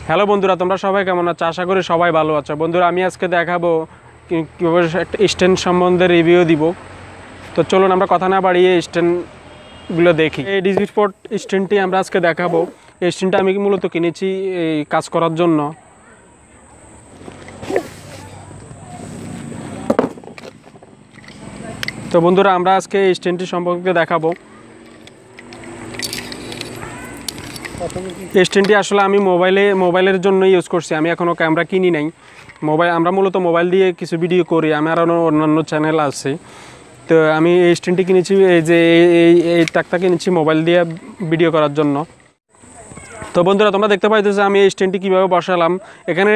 Hello বন্ধুরা, তোমরা সবাই কেমন আছো? আশা করি সবাই ভালো আছো। বন্ধুরা, আমি আজকে দেখাবো কীভাবে একটা স্ট্যান্ড সম্বন্ধে রিভিউ দিব। তো চলুন আমরা কথা না বাড়িয়ে স্ট্যান্ডগুলো দেখি। এই ডিজি স্পট স্ট্যান্ডটি আমরা আজকে দেখাবো। এই স্ট্যান্ডটা আমি মূলত কিনেছি এই কাজ করার জন্য। তো বন্ধুরা, আমরা আজকে এই স্ট্যান্ডটি সম্পর্কে দেখাবো। এই স্ট্যান্ডটি আসলে আমি মোবাইলের জন্য ইউজ করছি। আমি এখনও ক্যামেরা কিনি নাই। আমরা মূলত মোবাইল দিয়ে কিছু ভিডিও করি, আমার আরও অন্যান্য চ্যানেল আছে। তো আমি এই স্ট্যান্ডটি কিনেছি, এই যে এই তাকটা কিনেছি মোবাইল দিয়ে ভিডিও করার জন্য। তো বন্ধুরা, তোমরা দেখতে পাইতেছো আমি এই স্ট্যান্ডটি কীভাবে বসালাম। এখানে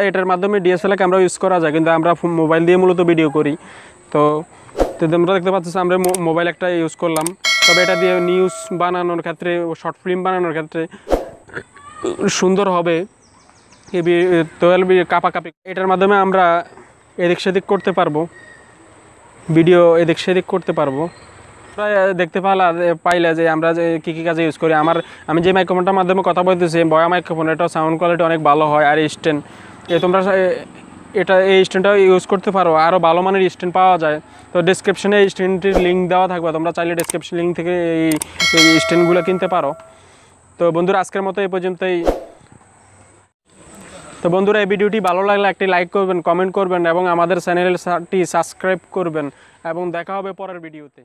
এটার মাধ্যমে ডিএসএলআর ক্যামেরা ইউজ করা যায়, কিন্তু আমরা মোবাইল দিয়ে মূলত ভিডিও করি। তো তোমরা দেখতে পাচ্ছ আমরা মোবাইল একটা ইউজ করলাম। তবে এটা দিয়ে নিউজ বানানোর ক্ষেত্রে, শর্ট ফিল্ম বানানোর ক্ষেত্রে সুন্দর হবে। কাপাকাপি এটার মাধ্যমে আমরা এদিক সেদিক করতে পারবো, ভিডিও এদিক সেদিক করতে পারবো। প্রায় দেখতে পাইলে যে আমরা যে কী কাজে ইউজ করি। আমি যে মাইক্রোফোনটার মাধ্যমে কথা বলতেছি, বয়া মাইক্রোফোন, এটা সাউন্ড কোয়ালিটি অনেক ভালো হয়। আর স্ট্যান্ড তোমরা এই স্ট্যান্ডটাও ইউজ করতে পারো, আরও ভালো মানের স্ট্যান্ড পাওয়া যায়। তো ডিসক্রিপশনে এই স্ট্যান্ডটির লিঙ্ক দেওয়া থাকবে, তোমরা চাইলে ডিসক্রিপশন লিঙ্ক থেকে এই স্ট্যান্ডগুলো কিনতে পারো। তো বন্ধুরা, আজকের মতো এই পর্যন্তই। তো বন্ধুরা, এই ভিডিওটি ভালো লাগলে একটি লাইক করবেন, কমেন্ট করবেন এবং আমাদের চ্যানেলটি সাবস্ক্রাইব করবেন। এবং দেখা হবে পরের ভিডিওতে।